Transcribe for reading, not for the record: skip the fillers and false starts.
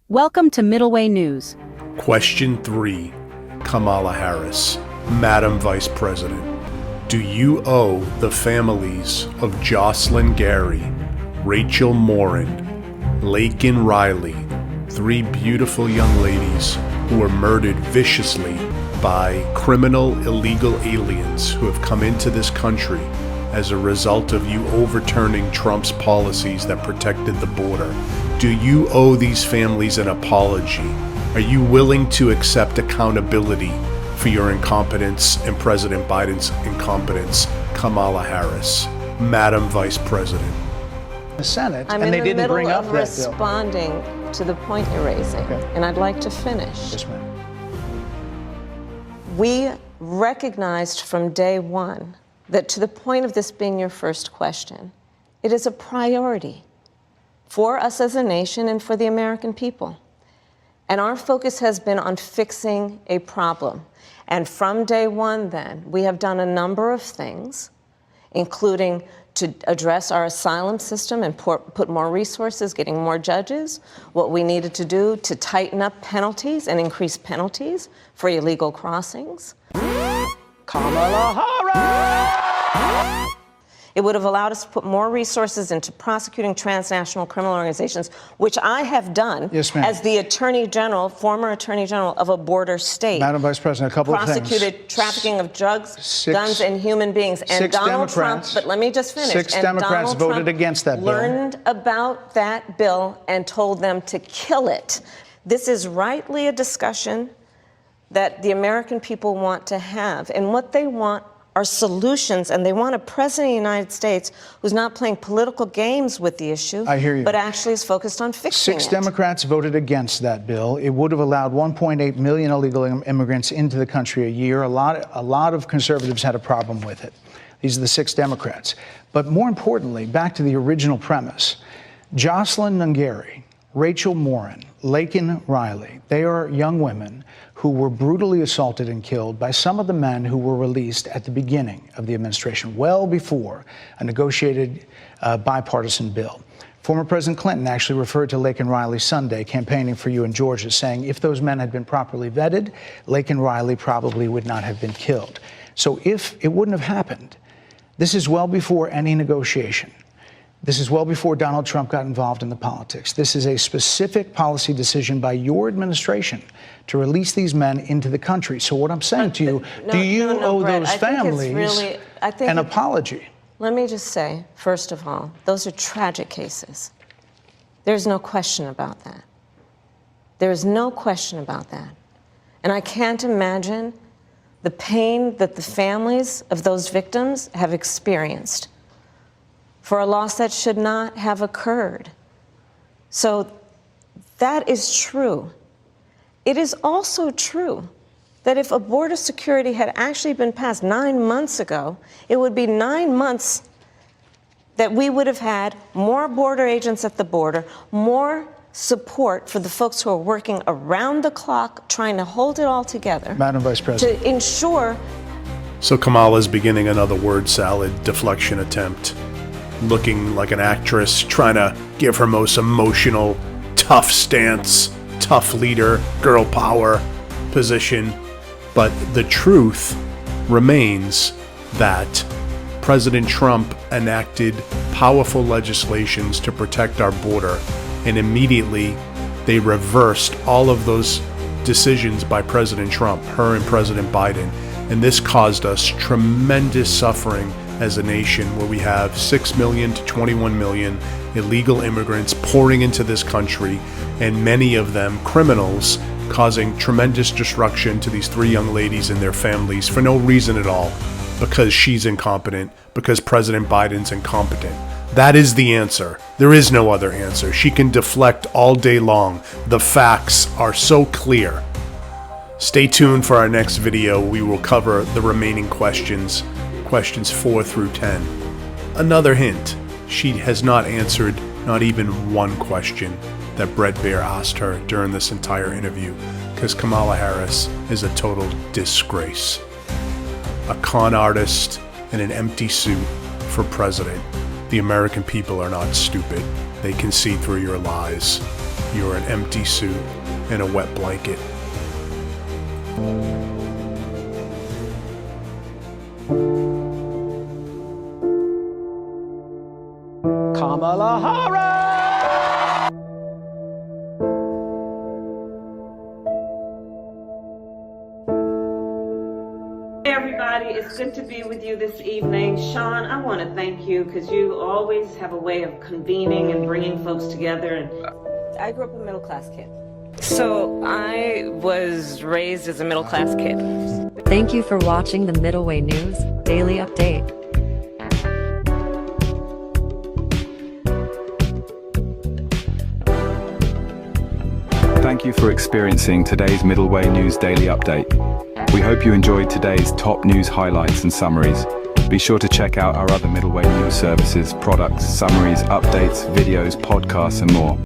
Welcome to Middleway News. Question 3. Kamala Harris, Madam Vice President. Do you owe the families of Jocelyn Gary, Rachel Moran, Laken Riley, 3 beautiful young ladies who were murdered viciously by criminal illegal aliens who have come into this country as a result of you overturning Trump's policies that protected the border? Do you owe these families an apology? Are you willing to accept accountability for your incompetence and President Biden's incompetence? Kamala Harris, Madam Vice President. The Senate, I'm and they in the didn't middle bring up of that responding to the point you're raising, and I'd like to finish. Yes, ma'am. We recognized from day one that, to the point of this being your first question, it is a priority for us as a nation and for the American people. And our focus has been on fixing a problem. And from day one, then, we have done a number of things, including to address our asylum system and put more resources, getting more judges, what we needed to do to tighten up penalties and increase penalties for illegal crossings. Kamala Harris! It would have allowed us to put more resources into prosecuting transnational criminal organizations, which I have done as the Attorney General, former Attorney General of a border state. Madam Vice President, a couple of things. Prosecuted trafficking of drugs, guns, and human beings. And Donald Trump, but let me just finish. 6 Democrats voted against that bill. Learned about that bill and told them to kill it. This is rightly a discussion that the American people want to have. And what they want are solutions, and they want a president of the United States who's not playing political games with the issue, I hear you, but actually is focused on fixing it. 6 Democrats voted against that bill. It would have allowed 1.8 million illegal immigrants into the country a year. A lot of conservatives had a problem with it. These are the 6 Democrats. But more importantly, back to the original premise, Jocelyn Gary, Rachel Moran, Laken Riley, they are young women who were brutally assaulted and killed by some of the men who were released at the beginning of the administration, well before a negotiated bipartisan bill. Former President Clinton actually referred to Laken Riley Sunday, campaigning for you in Georgia, saying if those men had been properly vetted, Laken Riley probably would not have been killed. So if it wouldn't have happened, this is well before any negotiation. This is well before Donald Trump got involved in the politics. This is a specific policy decision by your administration to release these men into the country. So what I'm saying to you, do you owe Bret, those families an apology? Let me just say, first of all, those are tragic cases. There's no question about that. There is no question about that. And I can't imagine the pain that the families of those victims have experienced for a loss that should not have occurred. So that is true. It is also true that if a border security had actually been passed 9 months ago, it would be 9 months that we would have had more border agents at the border, more support for the folks who are working around the clock trying to hold it all together. Madam Vice President. To ensure. So Kamala's beginning another word salad deflection attempt, looking like an actress, trying to give her most emotional, tough stance, tough leader, girl power position. But the truth remains that President Trump enacted powerful legislations to protect our border, and immediately they reversed all of those decisions by President Trump, her and President Biden. And this caused us tremendous suffering as a nation, where we have 6 million to 21 million illegal immigrants pouring into this country, and many of them criminals, causing tremendous destruction to these 3 young ladies and their families for no reason at all, because she's incompetent, because President Biden's incompetent. That is the answer. There is no other answer. She can deflect all day long. The facts are so clear. Stay tuned for our next video. We will cover the remaining questions 4 through 10. Another hint, she has not answered not even one question that Bret Bair asked her during this entire interview, because Kamala Harris is a total disgrace. A con artist in an empty suit for president. The American people are not stupid. They can see through your lies. you're an empty suit and a wet blanket. Kamala Harris! Hey everybody, it's good to be with you this evening. Sean, I want to thank you because you always have a way of convening and bringing folks together. And I grew up a middle-class kid. So I was raised as a middle-class kid. Thank you for watching the Middleway News Daily Update. Thank you for experiencing today's Middleway News Daily Update. We hope you enjoyed today's top news highlights and summaries. Be sure to check out our other Middleway News services, products, summaries, updates, videos, podcasts, and more.